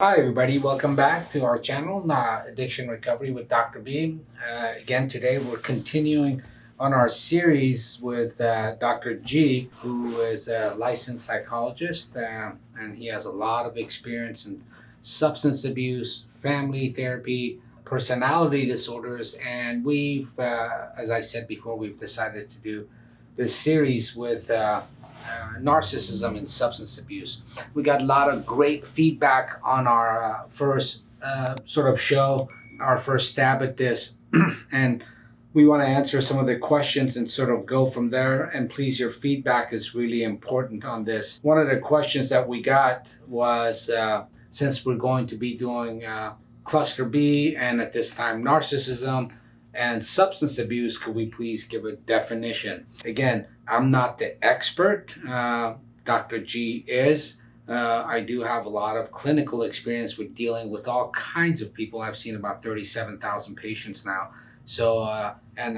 Hi, everybody. Welcome back to our channel, Addiction Recovery with Dr. B. Again, today we're continuing on our series with Dr. G, who is a licensed psychologist, and he has a lot of experience in substance abuse, family therapy, personality disorders, and as I said before, we've decided to do this series with narcissism and substance abuse. We got a lot of great feedback on our first sort of show, our first stab at this, and we want to answer some of the questions and sort of go from there. And please, your feedback is really important on this. One of the questions that we got was since we're going to be doing cluster B and at this time narcissism and substance abuse, could we please give a definition? Again, I'm not the expert. Dr. G is. I do have a lot of clinical experience with dealing with all kinds of people. I've seen about 37,000 patients now. So, in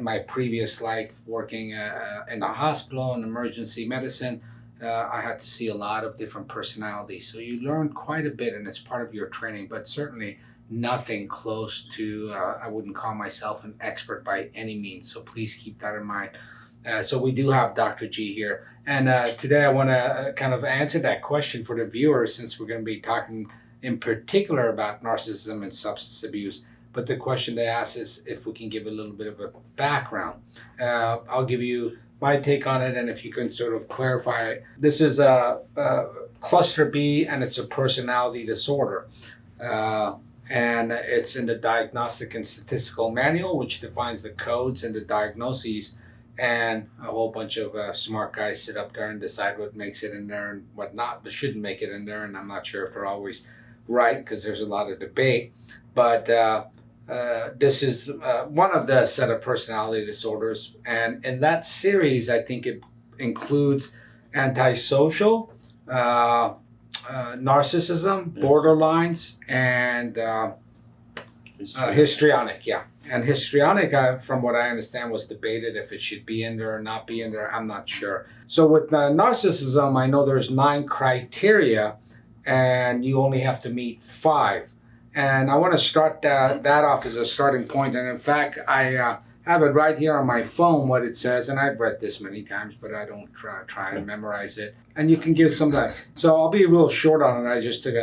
my previous life working in a hospital in emergency medicine, I had to see a lot of different personalities. So you learn quite a bit, and it's part of your training, but certainly nothing close to, I wouldn't call myself an expert by any means. So please keep that in mind. So we do have Dr. G here. And today I want to kind of answer that question for the viewers, since we're going to be talking in particular about narcissism and substance abuse. But the question they ask is if we can give a little bit of a background. I'll give you my take on it, and if you can sort of clarify. This is a cluster B, and it's a personality disorder. And it's in the Diagnostic and Statistical Manual, which defines the codes and the diagnoses. And a whole bunch of smart guys sit up there and decide what makes it in there and what not, but shouldn't make it in there. And I'm not sure if they're always right, because there's a lot of debate. But this is one of the set of personality disorders. And in that series, I think it includes antisocial, narcissism, borderlines, and histrionic. Yeah. And histrionic, from what I understand, was debated if it should be in there or not be in there. I'm not sure. So with narcissism, I know there's 9 criteria, and you only have to meet 5. And I want to start that off as a starting point. And in fact, I have it right here on my phone, what it says. And I've read this many times, but I don't try and memorize it. And you can give some of that. So I'll be real short on it. I just took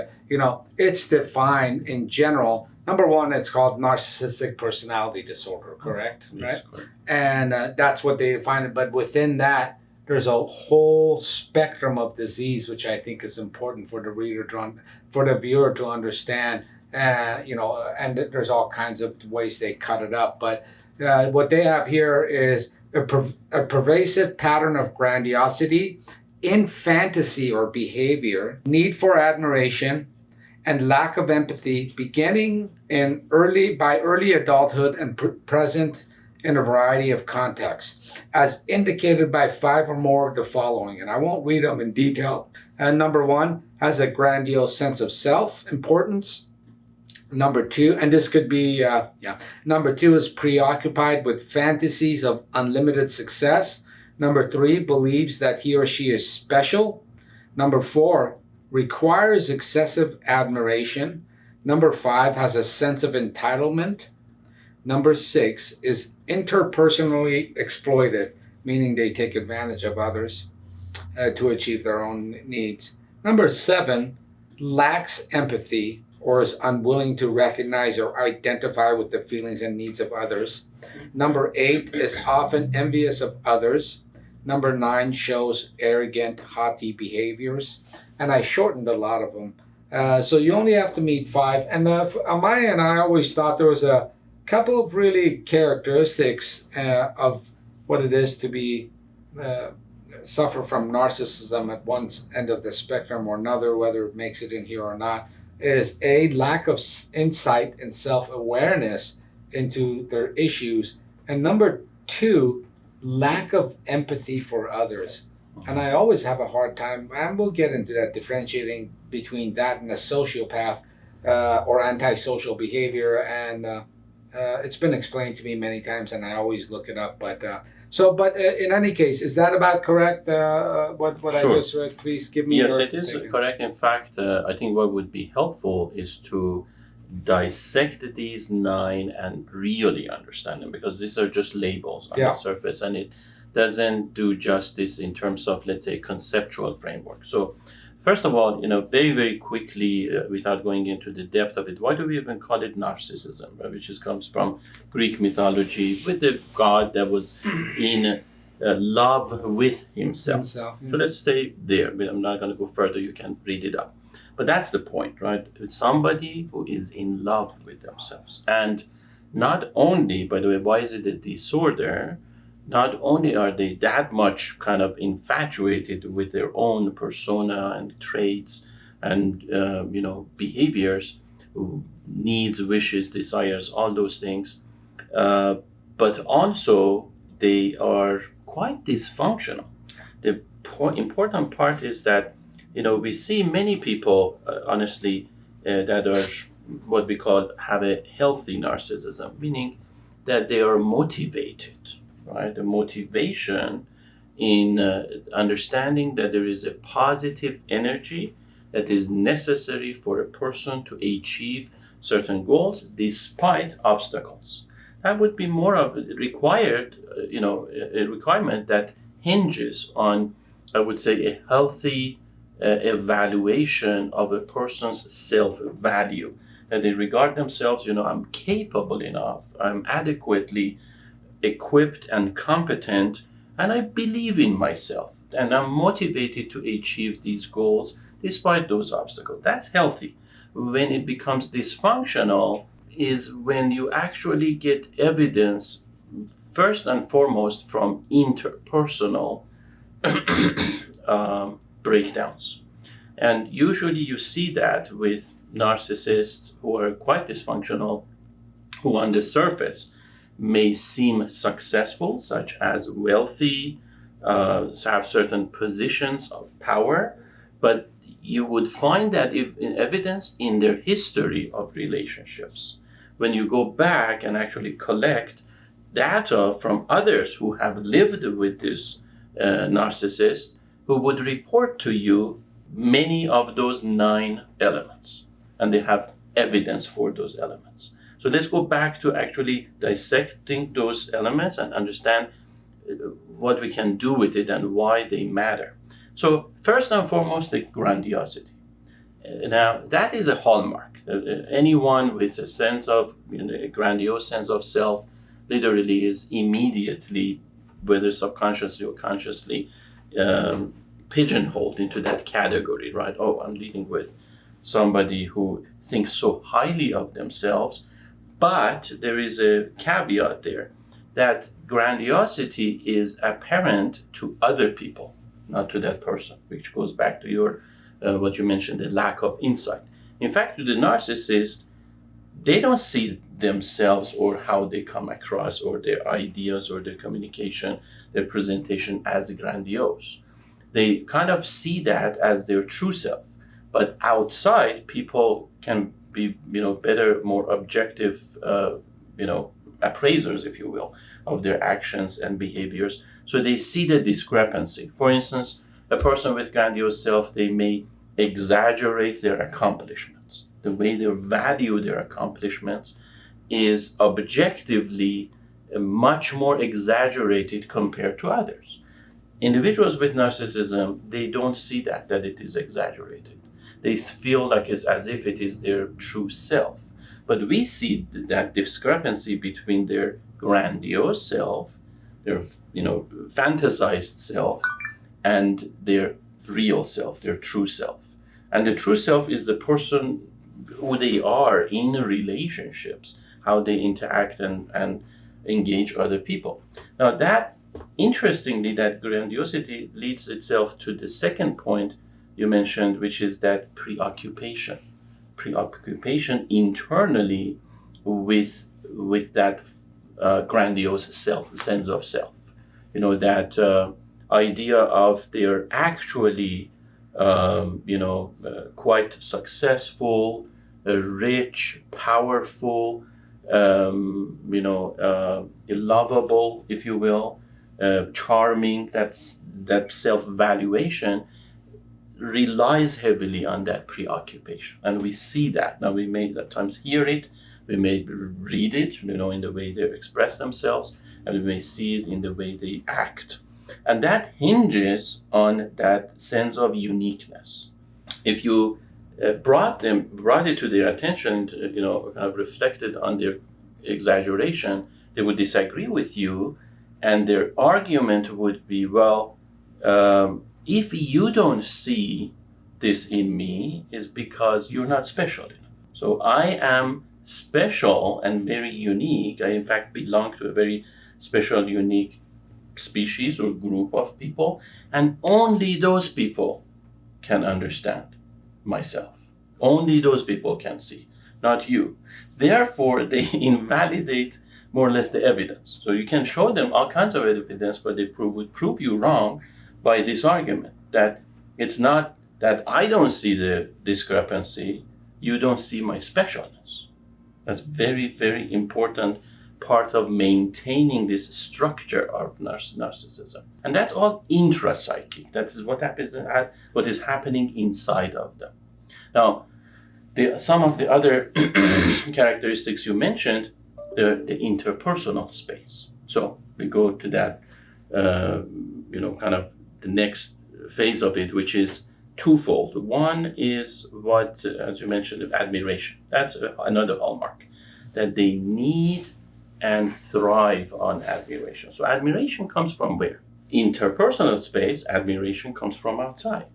it's defined in general. Number 1, it's called Narcissistic Personality Disorder, correct? Yes, right? correct. And that's what they define it. But within that, there's a whole spectrum of disease, which I think is important for the for the viewer to understand. And there's all kinds of ways they cut it up. But what they have here is a pervasive pattern of grandiosity in fantasy or behavior, need for admiration, and lack of empathy, beginning by early adulthood and present in a variety of contexts, as indicated by 5 or more of the following. And I won't read them in detail. Number 1 has a grandiose sense of self-importance. Number 2, and this could be, Number 2 is preoccupied with fantasies of unlimited success. Number 3 believes that he or she is special. Number 4 requires excessive admiration. Number 5 has a sense of entitlement. Number 6 is interpersonally exploitive, meaning they take advantage of others to achieve their own needs. Number 7 lacks empathy or is unwilling to recognize or identify with the feelings and needs of others. Number 8 is often envious of others. Number 9 shows arrogant, haughty behaviors. And I shortened a lot of them. So you only have to meet 5. And on my end, I always thought there was a couple of really characteristics of what it is to be suffer from narcissism at one end of the spectrum or another, whether it makes it in here or not, is a lack of insight and self-awareness into their issues. And number 2, lack of empathy for others. And I always have a hard time, and we'll get into that, differentiating between that and a sociopath or antisocial behavior. And it's been explained to me many times, and I always look it up. But So, but in any case, is that about correct? What Sure. I just read? Please give me Yes, your it is opinion. correct. In fact, I think what would be helpful is to dissect these 9 and really understand them, because these are just labels on Yeah. the surface, and it doesn't do justice in terms of, let's say, conceptual framework. So first of all, very, very quickly, without going into the depth of it, why do we even call it narcissism, right? Which comes from Greek mythology, with the god that was in love with himself. So let's stay there. I'm not going to go further. You can read it up. But that's the point, right? It's somebody who is in love with themselves. And not only, by the way, why is it a disorder? Not only are they that much kind of infatuated with their own persona and traits and behaviors, needs, wishes, desires, all those things, but also they are quite dysfunctional. The important part is that we see many people, honestly, that are what we call have a healthy narcissism, meaning that they are motivated, right? The motivation in understanding that there is a positive energy that is necessary for a person to achieve certain goals despite obstacles. That would be more of a required, a requirement that hinges on, I would say, a healthy evaluation of a person's self-value, that they regard themselves, I'm capable enough, I'm adequately equipped and competent, and I believe in myself, and I'm motivated to achieve these goals despite those obstacles. That's healthy. When it becomes dysfunctional is when you actually get evidence, first and foremost, from interpersonal breakdowns. And usually you see that with narcissists who are quite dysfunctional, who on the surface may seem successful, such as wealthy, have certain positions of power, but you would find that in evidence in their history of relationships. When you go back and actually collect data from others who have lived with this narcissist, who would report to you many of those 9 elements, and they have evidence for those elements. So let's go back to actually dissecting those elements and understand what we can do with it and why they matter. So first and foremost, the grandiosity. Now, that is a hallmark. Anyone with a sense of, a grandiose sense of self, literally is immediately, whether subconsciously or consciously, pigeonholed into that category, right? Oh, I'm dealing with somebody who thinks so highly of themselves. But there is a caveat there, that grandiosity is apparent to other people, not to that person, which goes back to your what you mentioned, the lack of insight. In fact, to the narcissist, they don't see themselves or how they come across or their ideas or their communication, their presentation as grandiose. They kind of see that as their true self. But outside, people can be, better, more objective, appraisers, if you will, of their actions and behaviors. So they see the discrepancy. For instance, a person with grandiose self, they may exaggerate their accomplishments. The way they value their accomplishments is objectively much more exaggerated compared to others. Individuals with narcissism, they don't see that it is exaggerated. They feel like it's as if it is their true self. But we see that discrepancy between their grandiose self, their fantasized self, and their real self, their true self. And the true self is the person who they are in relationships, how they interact and engage other people. Now that, interestingly, that grandiosity leads itself to the second point you mentioned, which is that preoccupation internally with that grandiose sense of self. That idea of they're actually, quite successful, rich, powerful, lovable, if you will, charming, that self-valuation relies heavily on that preoccupation. And we see that. Now we may at times hear it, we may read it, in the way they express themselves, and we may see it in the way they act. And that hinges on that sense of uniqueness. If you brought it to their attention, kind of reflected on their exaggeration, they would disagree with you, and their argument would be, well, if you don't see this in me, is because you're not special enough. So I am special and very unique. I, in fact, belong to a very special, unique species or group of people, and only those people can understand myself. Only those people can see, not you. Therefore, they invalidate more or less the evidence. So you can show them all kinds of evidence, but they would prove you wrong by this argument that it's not that I don't see the discrepancy, you don't see my specialness. That's very, very important part of maintaining this structure of narcissism. And that's all intrapsychic. That is what is happening inside of them. Now, some of the other characteristics you mentioned, the interpersonal space. So we go to that, kind of the next phase of it, which is twofold. One is what, as you mentioned, admiration. That's another hallmark, that they need and thrive on admiration. So admiration comes from where? Interpersonal space, admiration comes from outside.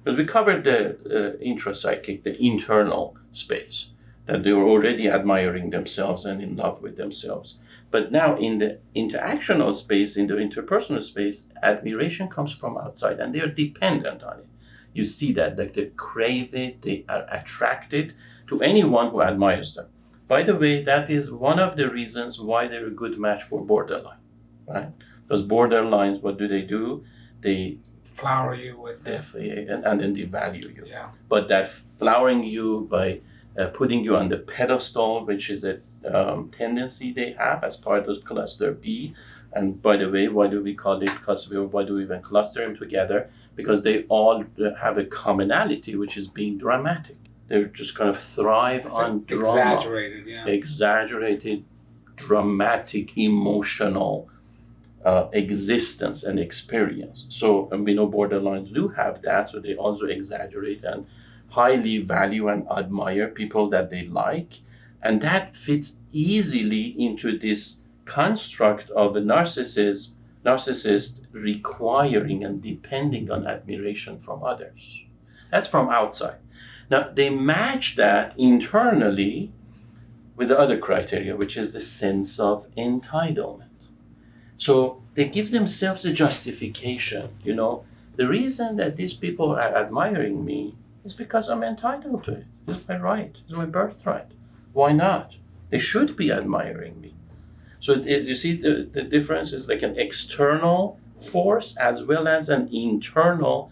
But we covered the intrapsychic, the internal space, that they were already admiring themselves and in love with themselves. But now in the interactional space, in the interpersonal space, admiration comes from outside, and they're dependent on it. You see that, like they crave it, they are attracted to anyone who admires them. By the way, that is one of the reasons why they're a good match for borderline, right? Because borderlines, what do? They flower you with and then they value you. Yeah. But that flowering you by putting you on the pedestal, which is a tendency they have as part of cluster B. And by the way, why do we call it cluster B, or why do we even cluster them together? Because they all have a commonality, which is being dramatic. They just kind of thrive on drama. Exaggerated, dramatic, emotional existence and experience. So, and we know borderlines do have that, so they also exaggerate and highly value and admire people that they like. And that fits easily into this construct of a narcissist requiring and depending on admiration from others. That's from outside. Now, they match that internally with the other criteria, which is the sense of entitlement. So they give themselves a justification. The reason that these people are admiring me is because I'm entitled to it. It's my right. It's my birthright. Why not? They should be admiring me. So you see the difference is like an external force as well as an internal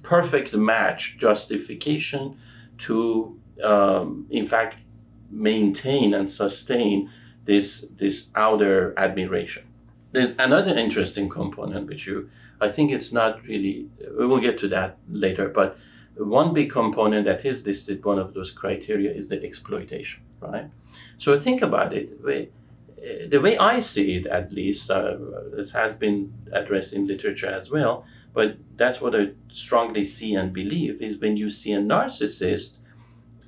perfect match justification to, in fact, maintain and sustain this outer admiration. There's another interesting component, which I think it's not really, we will get to that later, but one big component that is listed, one of those criteria, is the exploitation, right? So think about it. The way I see it, at least, this has been addressed in literature as well, but that's what I strongly see and believe, is when you see a narcissist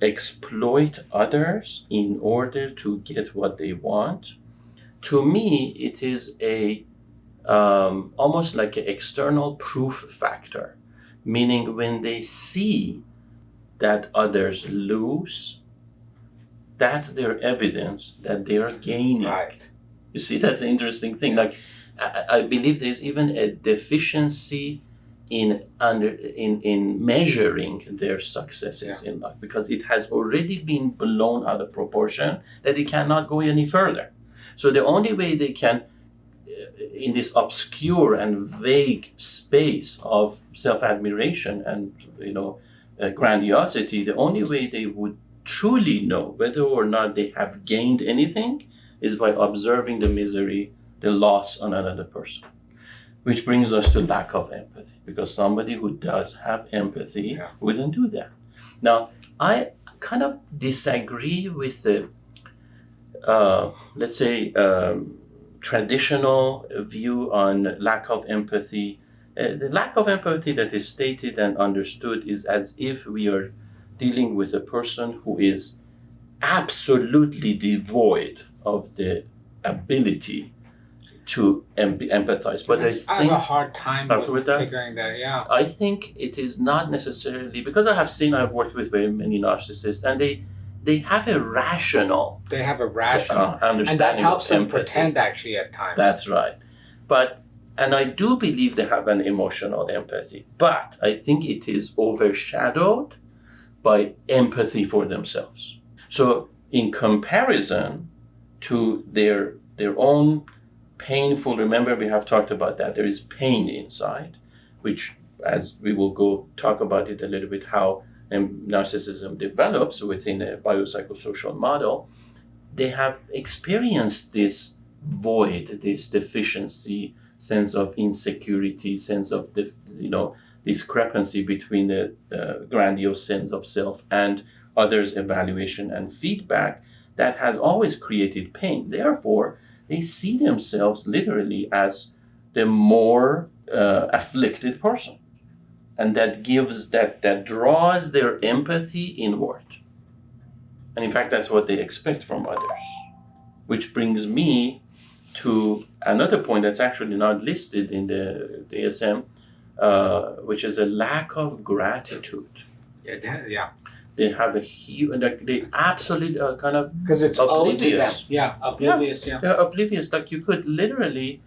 exploit others in order to get what they want, to me, it is almost like an external proof factor. Meaning when they see that others lose, that's their evidence that they are gaining. Right. You see, that's an interesting thing. Like, I believe there's even a deficiency in measuring their successes in life, because it has already been blown out of proportion that it cannot go any further. So the only way they can, in this obscure and vague space of self-admiration and grandiosity, the only way they would truly know whether or not they have gained anything is by observing the misery the loss on another person, which brings us to lack of empathy, because somebody who does have empathy wouldn't do that. Now, I kind of disagree with the, let's say, traditional view on lack of empathy. The lack of empathy that is stated and understood is as if we are dealing with a person who is absolutely devoid of the ability to empathize. But I have a hard time with that. figuring that, yeah. I think it is not necessarily, because I've worked with very many narcissists, and they have a rational understanding, and that helps them pretend actually at times. That's right. And I do believe they have an emotional empathy, but I think it is overshadowed by empathy for themselves. So in comparison to their own painful, remember we have talked about that, there is pain inside, which, as we will go talk about it a little bit, how narcissism develops within a biopsychosocial model. They have experienced this void, this deficiency, sense of insecurity, sense of discrepancy between the grandiose sense of self and others' evaluation and feedback that has always created pain. Therefore, they see themselves literally as the more afflicted person. And that draws their empathy inward. And in fact, that's what they expect from others. Which brings me to another point that's actually not listed in the DSM, which is a lack of gratitude. Yeah. They have a huge, they absolutely are kind of because it's owed to them. Yeah, oblivious. Yeah. They're oblivious. Like you could literally,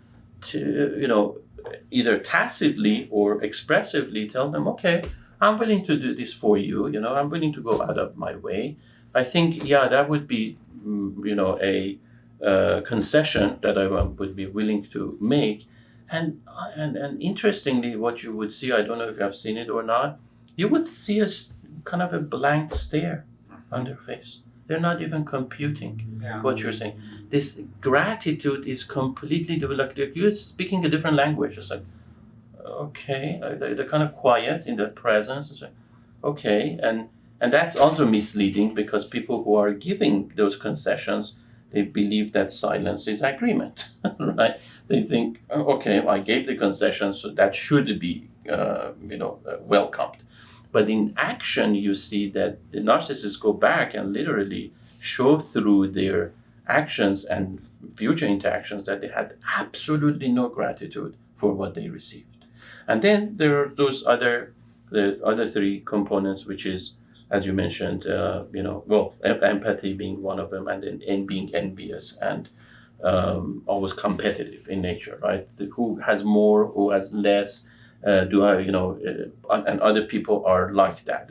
either tacitly or expressively tell them, okay, I'm willing to do this for you. I'm willing to go out of my way. I think, that would be, a concession that I would be willing to make. And interestingly, what you would see, I don't know if you have seen it or not, you would see kind of a blank stare on their face. They're not even computing what you're saying. This gratitude is completely developed. You're speaking a different language. It's like, okay, they're kind of quiet in their presence. It's like, okay, and that's also misleading, because people who are giving those concessions, they believe that silence is agreement, right? They think, okay, I gave the concession, so that should be, welcomed. But in action, you see that the narcissists go back and literally show through their actions and future interactions that they had absolutely no gratitude for what they received. And then there are the other three components, which is, as you mentioned, empathy being one of them, and then being envious and always competitive in nature, right? Who has more, who has less, and other people are like that.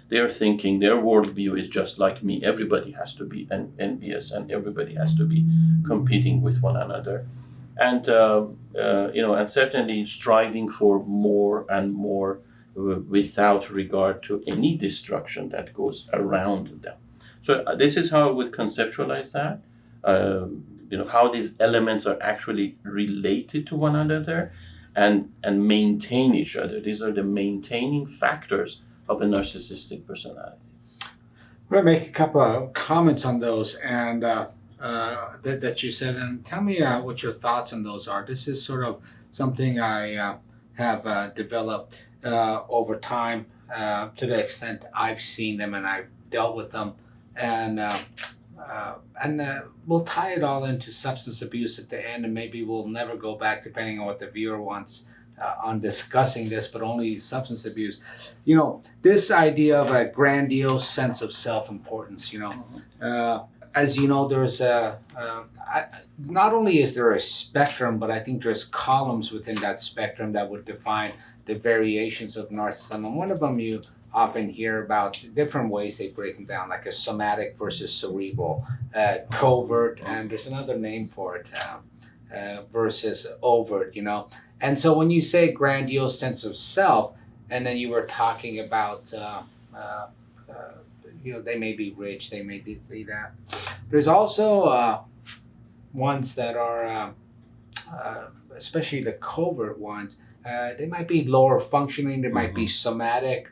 They're thinking their worldview is just like me. Everybody has to be envious, and everybody has to be competing with one another, and and certainly striving for more and more without regard to any destruction that goes around them. So this is how I would conceptualize that. How these elements are actually related to one another and maintain each other. These are the maintaining factors of a narcissistic personality. I'm going to make a couple of comments on those and that you said, and tell me what your thoughts on those are. This is sort of something I have developed over time to the extent I've seen them and I've dealt with them, and we'll tie it all into substance abuse at the end, and maybe we'll never go back, depending on what the viewer wants, on discussing this, but only substance abuse. This idea of a grandiose sense of self-importance, as you know, there's not only is there a spectrum, but I think there's columns within that spectrum that would define the variations of narcissism. And one of them you often hear about different ways they break them down, like a somatic versus cerebral, covert, and there's another name for it, versus overt, And so when you say grandiose sense of self, and then you were talking about, they may be rich, they may be that. There's also ones that are especially the covert ones, they might be lower functioning, they might be somatic,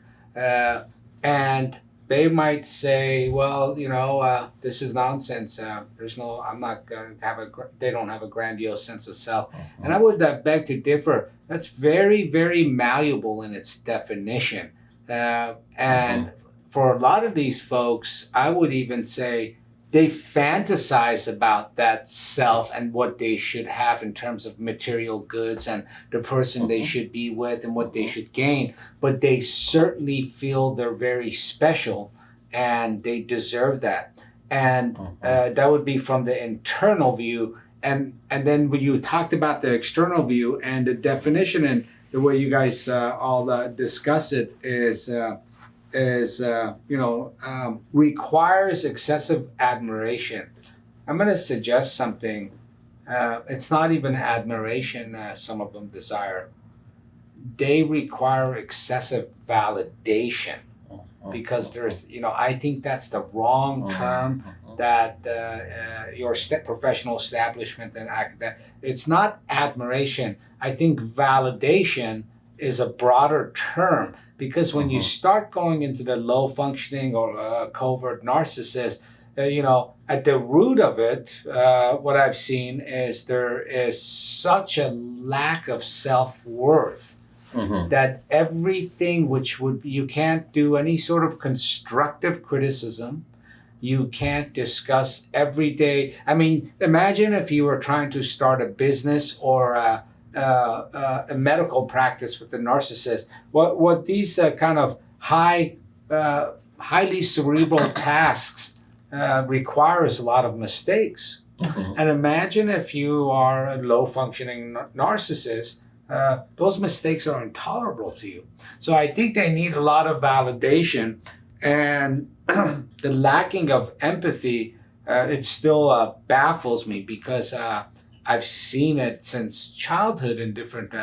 and they might say, well, this is nonsense. I'm not going to have they don't have a grandiose sense of self. And I would beg to differ. That's very, very malleable in its definition. And for a lot of these folks, I would even say they fantasize about that self and what they should have in terms of material goods and the person they should be with and what they should gain. But they certainly feel they're very special and they deserve that. And that would be from the internal view. And then when you talked about the external view and the definition and the way you guys all discuss it is requires excessive admiration. I'm going to suggest something. It's not even admiration some of them desire. They require excessive validation because there's, I think that's the wrong term that your professional establishment and academic, it's not admiration. I think validation is a broader term because when you start going into the low functioning or covert narcissist, at the root of it, what I've seen is there is such a lack of self-worth that everything you can't do any sort of constructive criticism. You can't discuss every day. I mean, imagine if you were trying to start a business or a medical practice with the narcissist. What these kind of highly cerebral tasks requires a lot of mistakes. And imagine if you are a low functioning narcissist, those mistakes are intolerable to you. So I think they need a lot of validation, and the lacking of empathy, it still baffles me because I've seen it since childhood in different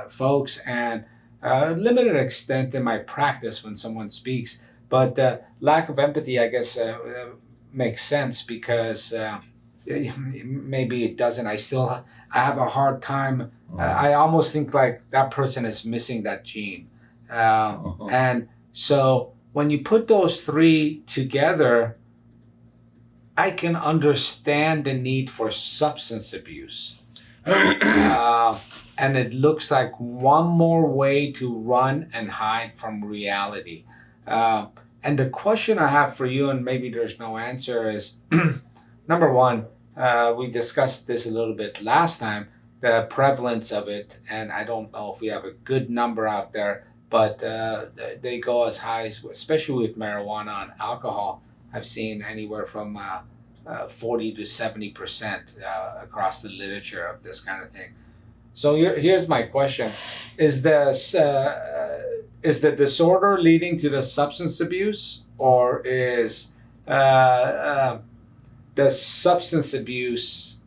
folks and limited extent in my practice when someone speaks. But lack of empathy, I guess, makes sense because maybe it doesn't. I have a hard time. I almost think like that person is missing that gene. And so when you put those three together, I can understand the need for substance abuse. And it looks like one more way to run and hide from reality. And the question I have for you, and maybe there's no answer, is number one, we discussed this a little bit last time, the prevalence of it, and I don't know if we have a good number out there, but they go as high as, especially with marijuana and alcohol, I've seen anywhere from 40 to 70% across the literature of this kind of thing. So here's my question: is the disorder leading to the substance abuse, or is the substance abuse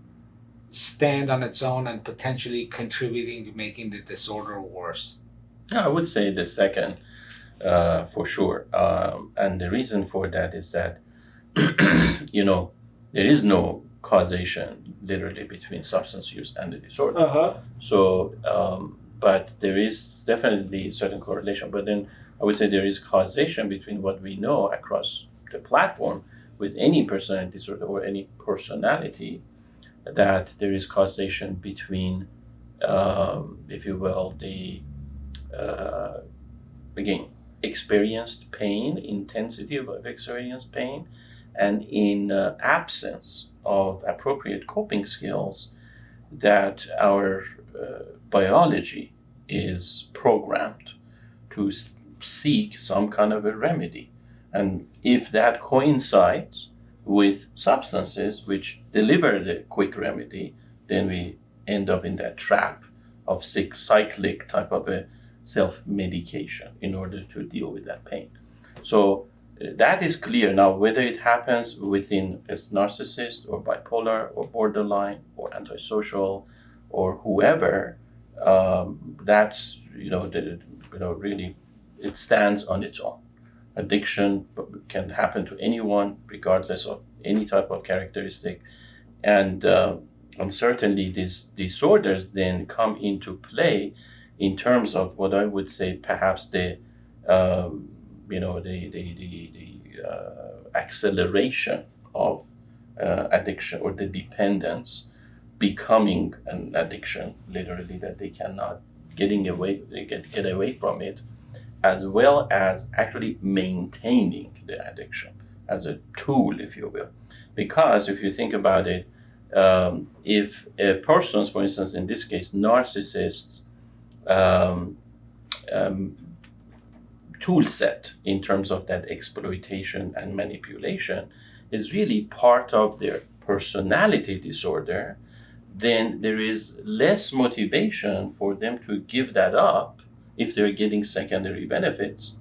stand on its own and potentially contributing to making the disorder worse? I would say the second, for sure. And the reason for that is that, there is no causation literally between substance use and the disorder. So, but there is definitely certain correlation. But then I would say there is causation between what we know across the platform with any personality disorder or any personality, that there is causation between, if you will, the again, experienced pain, intensity of experienced pain, and in absence of appropriate coping skills, that our biology is programmed to seek some kind of a remedy. And if that coincides with substances which deliver the quick remedy, then we end up in that trap of cyclic type of a self-medication in order to deal with that pain. So that is clear. Now, whether it happens within a narcissist or bipolar or borderline or antisocial or whoever, that's, really, it stands on its own. Addiction can happen to anyone, regardless of any type of characteristic. And And certainly these disorders then come into play in terms of what I would say perhaps the acceleration of addiction or the dependence becoming an addiction, literally, that they cannot get away from it, as well as actually maintaining the addiction as a tool, if you will. Because if you think about it, if a person, for instance, in this case, narcissists, um, um, tool set in terms of that exploitation and manipulation is really part of their personality disorder, then there is less motivation for them to give that up if they're getting secondary benefits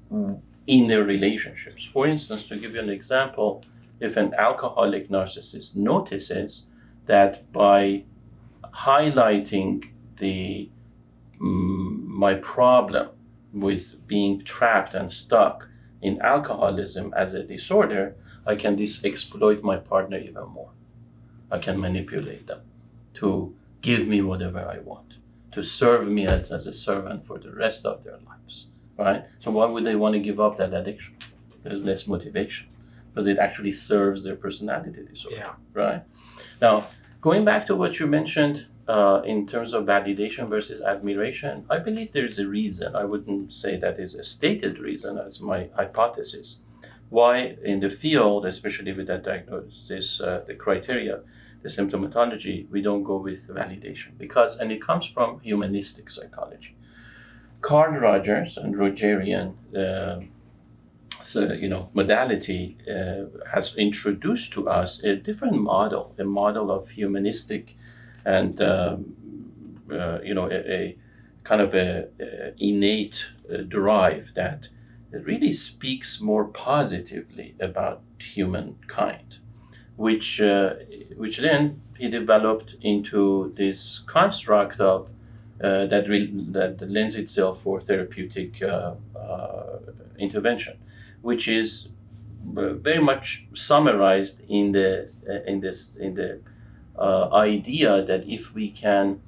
in their relationships. For instance, to give you an example, if an alcoholic narcissist notices that by highlighting my problem with being trapped and stuck in alcoholism as a disorder, I can exploit my partner even more. I can manipulate them to give me whatever I want, to serve me as a servant for the rest of their lives, right? So why would they want to give up that addiction? There's less motivation because it actually serves their personality disorder, right? Now, going back to what you mentioned in terms of validation versus admiration, I believe there's a reason. I wouldn't say that is a stated reason, as my hypothesis. Why in the field, especially with that diagnosis, the criteria, the symptomatology, we don't go with validation and it comes from humanistic psychology. Carl Rogers and Rogerian modality has introduced to us a different model, a model of humanistic and a kind of a innate drive that really speaks more positively about humankind, which then he developed into this construct of that lends itself for therapeutic intervention, which is very much summarized in the idea that if we can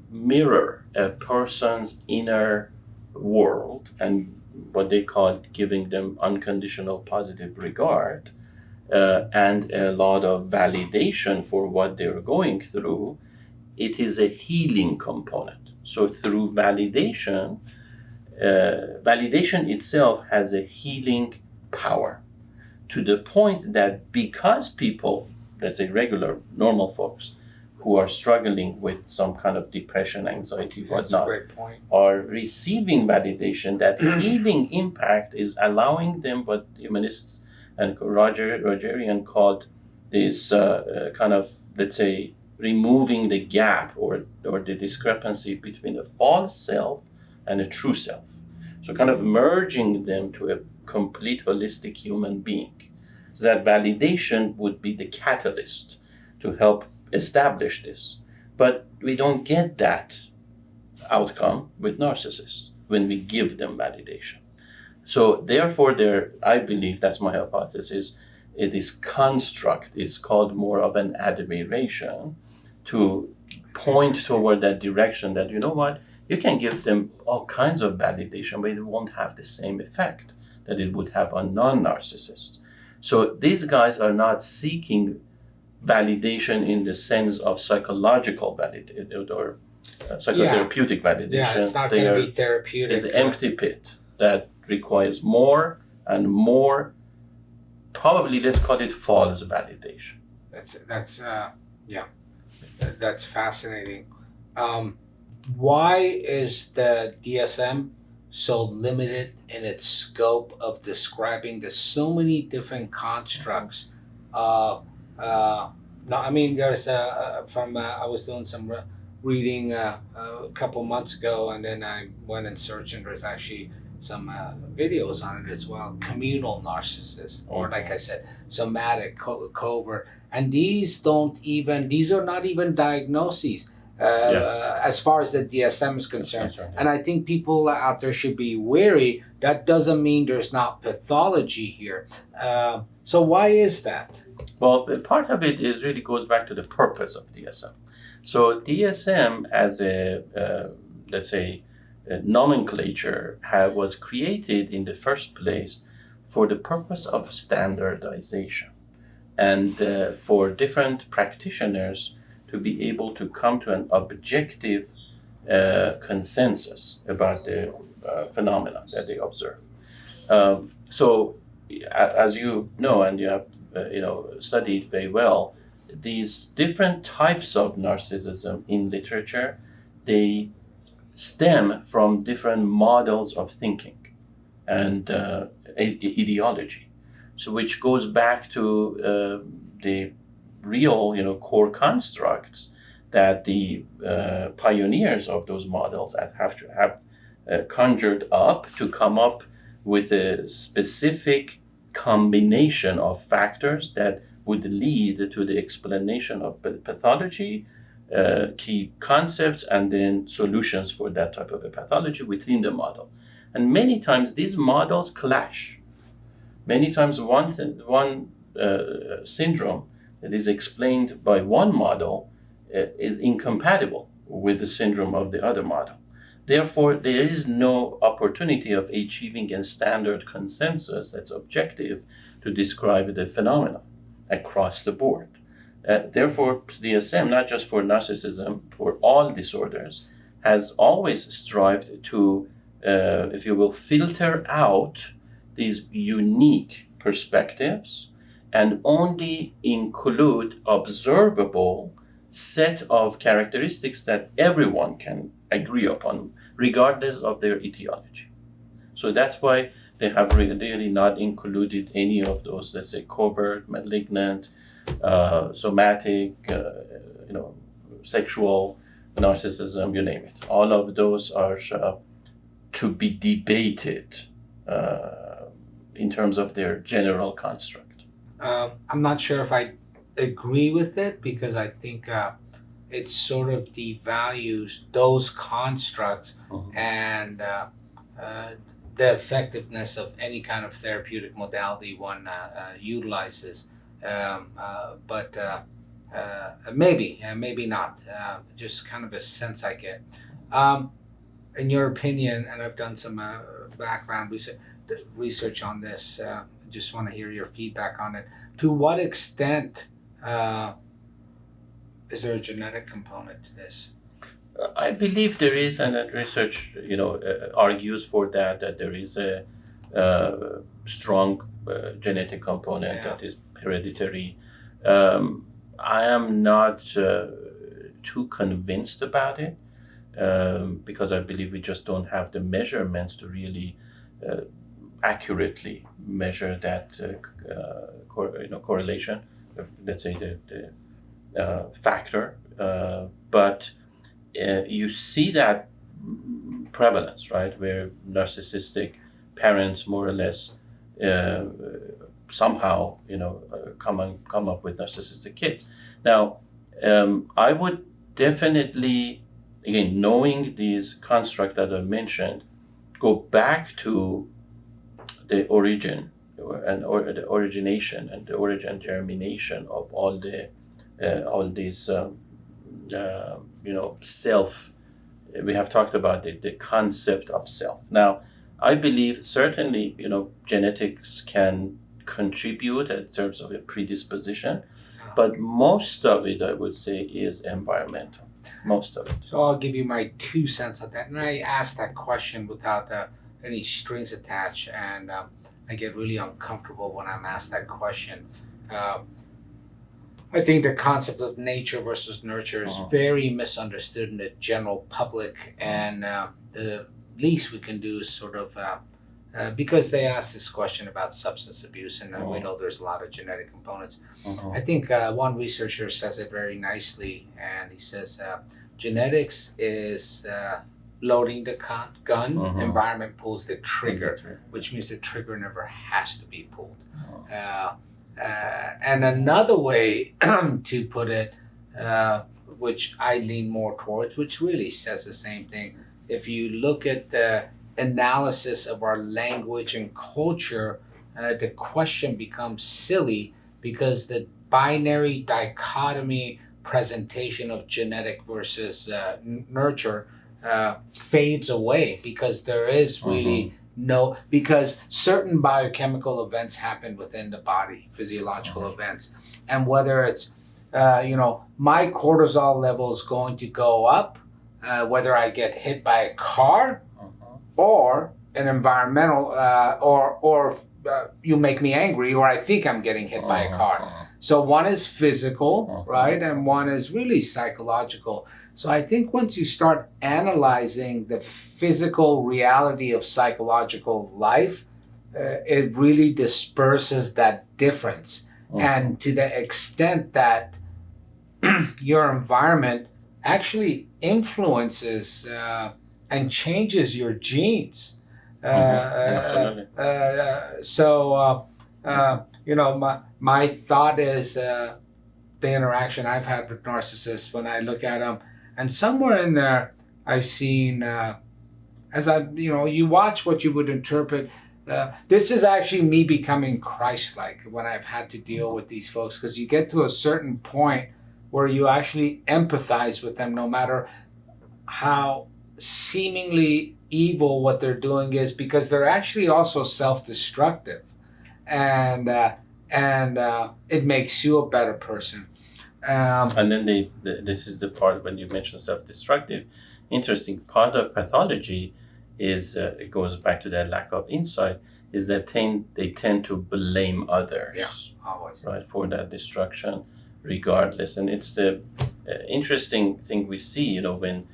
mirror a person's inner world and what they call giving them unconditional positive regard and a lot of validation for what they're going through, it is a healing component. So through validation itself has a healing power, to the point that because people, let's say regular, normal folks, who are struggling with some kind of depression, anxiety, whatnot, are receiving validation, that healing impact is allowing them what humanists and Rogerian called this kind of, let's say, removing the gap or the discrepancy between a false self and a true self. So kind of merging them to a complete holistic human being. So that validation would be the catalyst to help establish this. But we don't get that outcome with narcissists when we give them validation. So therefore, I believe, that's my hypothesis, this construct is called more of an admiration to point toward that direction that, you know what, you can give them all kinds of validation, but it won't have the same effect that it would have on non-narcissists. So these guys are not seeking validation in the sense of psychological validation or psychotherapeutic validation. Yeah, it's not going to be therapeutic. It's an empty pit that requires more and more, probably let's call it false validation. That's fascinating. Why is the DSM so limited in its scope of describing the so many different constructs of no, I mean, there's I was doing some reading a couple months ago, and then I went and searched, and there's actually some videos on it as well. Communal narcissist, or like I said, somatic, covert, and these are not even diagnoses. as far as the DSM is concerned. That's right. And I think people out there should be wary. That doesn't mean there's not pathology here. So why is that? Well, part of it is really goes back to the purpose of DSM. So DSM as a, let's say, a nomenclature was created in the first place for the purpose of standardization and for different practitioners to be able to come to an objective consensus about the phenomena that they observe. So, as you know, and you have studied very well, these different types of narcissism in literature, they stem from different models of thinking and ideology. So, which goes back to the real, core constructs that the pioneers of those models have conjured up to come up with a specific combination of factors that would lead to the explanation of pathology, key concepts, and then solutions for that type of a pathology within the model. And many times these models clash. Many times one syndrome that is explained by one model is incompatible with the syndrome of the other model. Therefore, there is no opportunity of achieving a standard consensus that's objective to describe the phenomena across the board. Therefore, DSM, not just for narcissism, for all disorders, has always strived to, if you will, filter out these unique perspectives and only include observable set of characteristics that everyone can agree upon, regardless of their etiology. So that's why they have really not included any of those, let's say, covert, malignant, somatic, sexual narcissism, you name it. All of those are to be debated in terms of their general construct. I'm not sure if I agree with it, because I think it sort of devalues those constructs and the effectiveness of any kind of therapeutic modality one utilizes. But maybe not. Just kind of a sense I get. In your opinion, and I've done some background research on this, just want to hear your feedback on it. To what extent is there a genetic component to this? I believe there is, and that research, argues for that there is a strong genetic component that is hereditary. I am not too convinced about it because I believe we just don't have the measurements to really accurately measure that correlation. Let's say the factor, but you see that prevalence, right, where narcissistic parents more or less somehow come up with narcissistic kids. Now, I would definitely, again, knowing these constructs that I mentioned, go back to the origin or the origination and the origin germination of all these self. We have talked about the concept of self. Now, I believe certainly genetics can contribute in terms of a predisposition, but most of it, I would say, is environmental. Most of it. So I'll give you my 2 cents on that. And I asked that question without any strings attached, and I get really uncomfortable when I'm asked that question. I think the concept of nature versus nurture is very misunderstood in the general public, and the least we can do is sort of, because they asked this question about substance abuse, and we know there's a lot of genetic components. I think one researcher says it very nicely, and he says genetics is loading the gun, environment pulls the trigger, which means the trigger never has to be pulled. And another way to put it, which I lean more towards, which really says the same thing. If you look at the analysis of our language and culture, the question becomes silly because the binary dichotomy presentation of genetic versus nurture fades away, because there is really no, because certain biochemical events happen within the body, physiological events, and whether it's my cortisol level is going to go up, whether I get hit by a car or an environmental, or you make me angry, or I think I'm getting hit by a car. So one is physical, right, and one is really psychological. So I think once you start analyzing the physical reality of psychological life, it really disperses that difference. And to the extent that your environment actually influences and changes your genes. Absolutely. My thought is the interaction I've had with narcissists, when I look at them, and somewhere in there I've seen, you watch what you would interpret. This is actually me becoming Christ-like when I've had to deal with these folks, because you get to a certain point where you actually empathize with them, no matter how seemingly evil what they're doing is, because they're actually also self-destructive, and it makes you a better person. And then this is the part when you mention self-destructive. Interesting part of pathology is it goes back to that lack of insight, is that they tend to blame others, always, right, for that destruction, regardless. And it's the interesting thing we see, when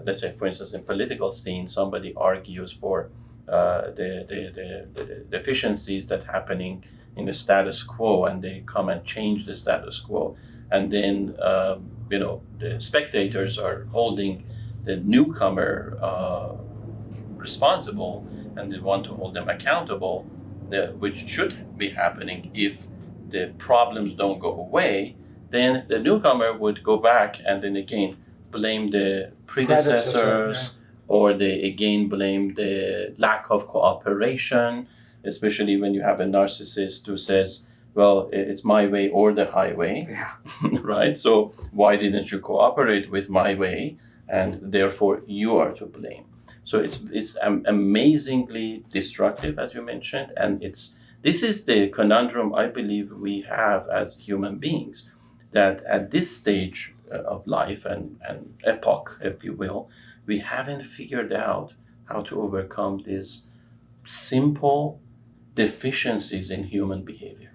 let's say, for instance, in political scene, somebody argues for the deficiencies that happening in the status quo, and they come and change the status quo, and then the spectators are holding the newcomer responsible, and they want to hold them accountable, which should be happening. If the problems don't go away, then the newcomer would go back and then again blame the predecessors, or they again blame the lack of cooperation, especially when you have a narcissist who says, well, it's my way or the highway, right? So why didn't you cooperate with my way? And therefore you are to blame. So it's amazingly destructive, as you mentioned, and this is the conundrum I believe we have as human beings, that at this stage of life and epoch, if you will, we haven't figured out how to overcome these simple deficiencies in human behavior.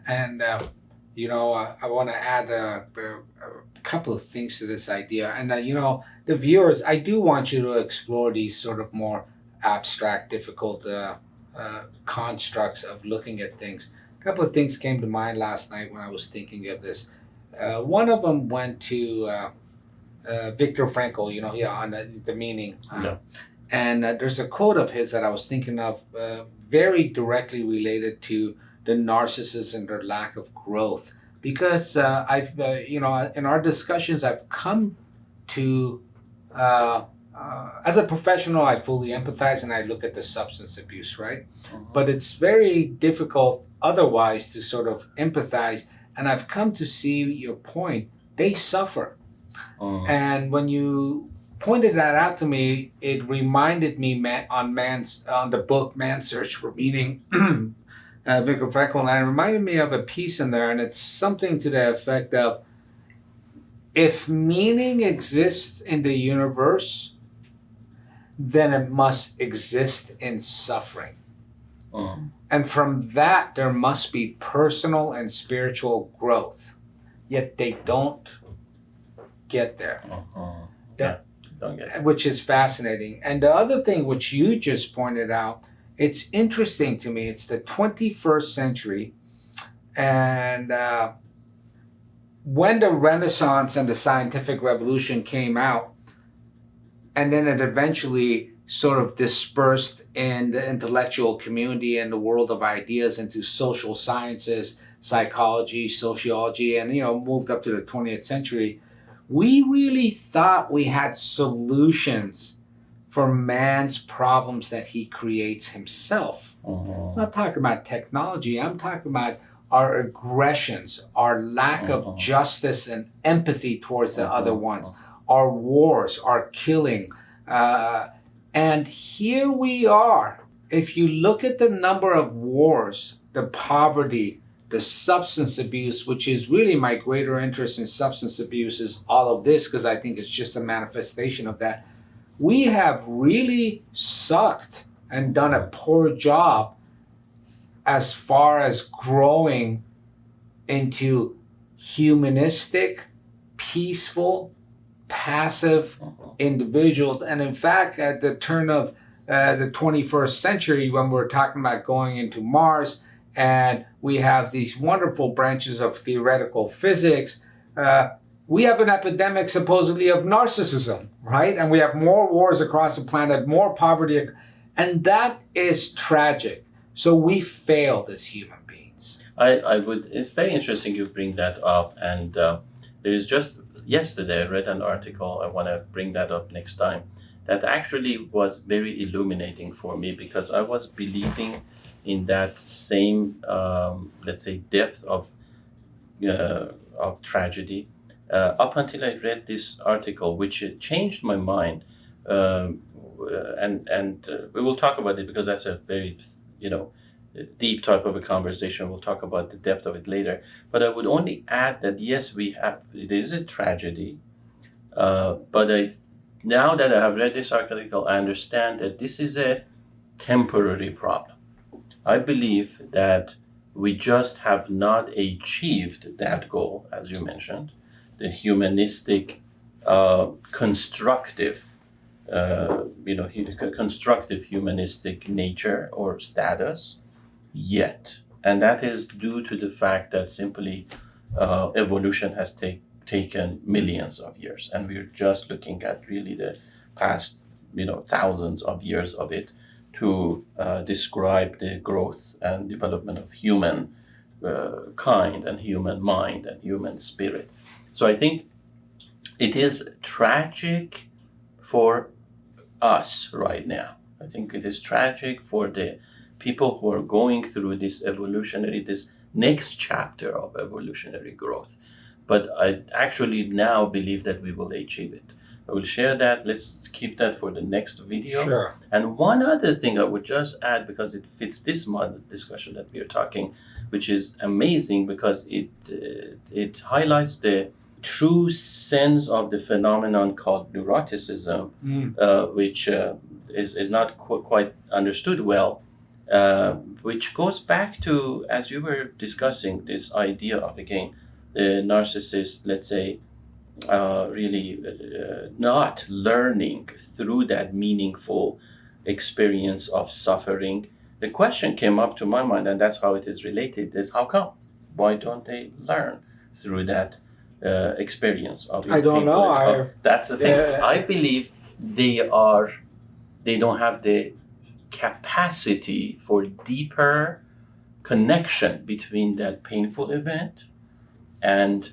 And I want to add a couple of things to this idea. And the viewers, I do want you to explore these sort of more abstract, difficult constructs of looking at things. A couple of things came to mind last night when I was thinking of this. One of them went to Viktor Frankl, on the meaning. And there's a quote of his that I was thinking of, very directly related to the narcissists and their lack of growth. Because I've, in our discussions, I've come to, as a professional, I fully empathize and I look at the substance abuse, right? But it's very difficult otherwise to sort of empathize. And I've come to see your point. They suffer. And when you pointed that out to me, it reminded me on the book Man's Search for Meaning, Viktor Frankl, and it reminded me of a piece in there, and it's something to the effect of, if meaning exists in the universe, then it must exist in suffering. And from that, there must be personal and spiritual growth. Yet they don't get there. Don't get it. Which is fascinating. And the other thing which you just pointed out, it's interesting to me. It's the 21st century. And when the Renaissance and the scientific revolution came out, and then it eventually sort of dispersed in the intellectual community and the world of ideas into social sciences, psychology, sociology, and moved up to the 20th century. we really thought we had solutions for man's problems that he creates himself. I'm not talking about technology. I'm talking about our aggressions, our lack of justice and empathy towards the other ones, our wars, our killing. And here we are. If you look at the number of wars, the poverty, the substance abuse, which is really my greater interest in substance abuse, is all of this, because I think it's just a manifestation of that. We have really sucked and done a poor job as far as growing into humanistic, peaceful, passive individuals. And in fact, at the turn of the 21st century, when we're talking about going into Mars, and we have these wonderful branches of theoretical physics, we have an epidemic supposedly of narcissism, right? And we have more wars across the planet, more poverty, and that is tragic. So we failed as human beings. I would. It's very interesting you bring that up, and there is just yesterday I read an article. I want to bring that up next time. That actually was very illuminating for me, because I was believing in that same, let's say, depth of tragedy up until I read this article, which changed my mind. And we will talk about it, because that's a very, deep type of a conversation. We'll talk about the depth of it later. But I would only add that yes, it is a tragedy. But now that I have read this article, I understand that this is a temporary problem. I believe that we just have not achieved that goal, as you mentioned, the humanistic, constructive humanistic nature or status yet. And that is due to the fact that simply evolution has taken millions of years. And we're just looking at really the past, thousands of years of it to describe the growth and development of human kind and human mind and human spirit. So I think it is tragic for us right now. I think it is tragic for the people who are going through this next chapter of evolutionary growth. But I actually now believe that we will achieve it. I will share that. Let's keep that for the next video. Sure. And one other thing I would just add, because it fits this discussion that we are talking, which is amazing, because it highlights the true sense of the phenomenon called neuroticism, which is not quite understood well, which goes back to, as you were discussing, this idea of, again, the narcissist, let's say, really not learning through that meaningful experience of suffering. The question came up to my mind, and that's how it is related, is how come? Why don't they learn through that experience of I don't know. That's the thing. I believe they don't have the capacity for deeper connection between that painful event and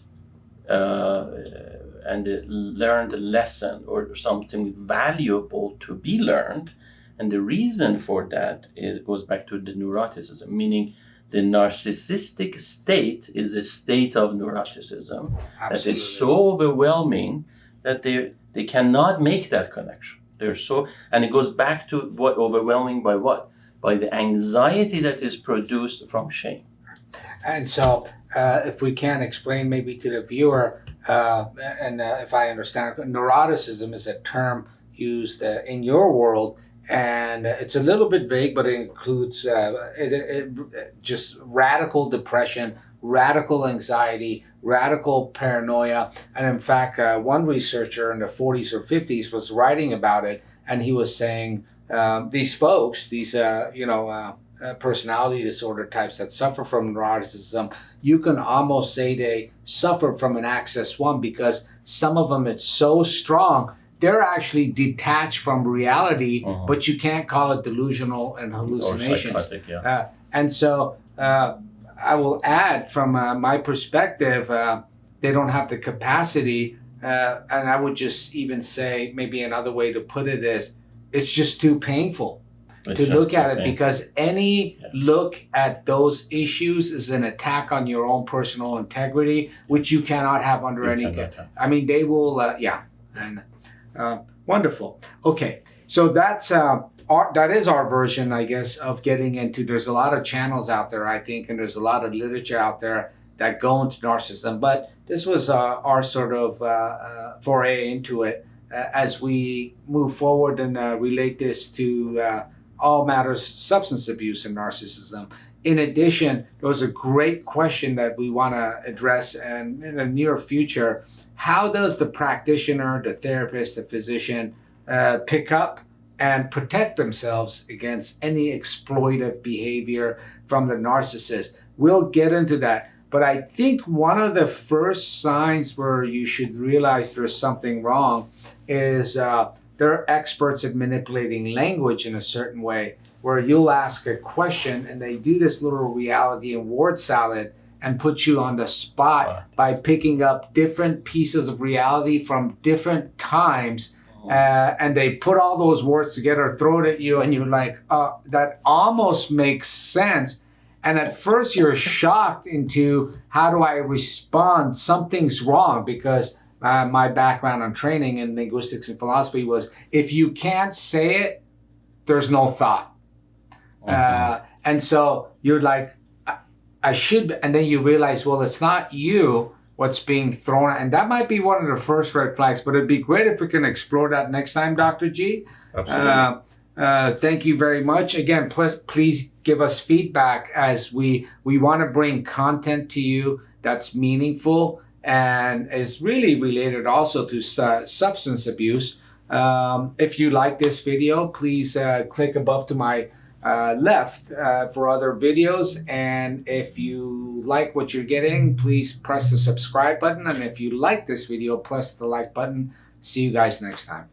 the learned lesson or something valuable to be learned. And the reason for that goes back to the neuroticism, meaning the narcissistic state is a state of neuroticism. Absolutely. That is so overwhelming that they cannot make that connection. And it goes back to what overwhelming by what? By the anxiety that is produced from shame. And so, if we can explain maybe to the viewer, if I understand it, neuroticism is a term used in your world, and it's a little bit vague, but it includes just radical depression, radical anxiety, radical paranoia. And in fact, one researcher in the 40s or 50s was writing about it, and he was saying these folks, personality disorder types that suffer from neuroticism, you can almost say they suffer from an axis 1, because some of them, it's so strong, they're actually detached from reality, but you can't call it delusional and hallucinations. Or psychotic, yeah. And so I will add, from my perspective, they don't have the capacity and I would just even say maybe another way to put it is it's just too painful to look at it, because any look at those issues is an attack on your own personal integrity, which you cannot have under any. I mean, they will. Wonderful. Okay, so that's that is our version, I guess, of getting into. There's a lot of channels out there, I think, and there's a lot of literature out there that go into narcissism. But this was our sort of foray into it as we move forward and relate this to all matters substance abuse and narcissism. In addition, there was a great question that we want to address, and in the near future, how does the practitioner, the therapist, the physician pick up and protect themselves against any exploitive behavior from the narcissist? We'll get into that. But I think one of the first signs where you should realize there's something wrong is they're experts at manipulating language in a certain way, where you'll ask a question and they do this little reality and word salad and put you on the spot by picking up different pieces of reality from different times. And they put all those words together, throw it at you, and you're like, that almost makes sense. And at first you're shocked into, how do I respond? Something's wrong, because my background and training in linguistics and philosophy was, if you can't say it, there's no thought. And so you're like, I should, and then you realize, well, it's not you what's being thrown at. And that might be one of the first red flags, but it'd be great if we can explore that next time, Dr. G. Absolutely. Thank you very much. Again, please give us feedback, as we want to bring content to you that's meaningful and is really related also to substance abuse. If you like this video, please click above to my left for other videos. And if you like what you're getting, please press the subscribe button. And if you like this video, press the like button. See you guys next time.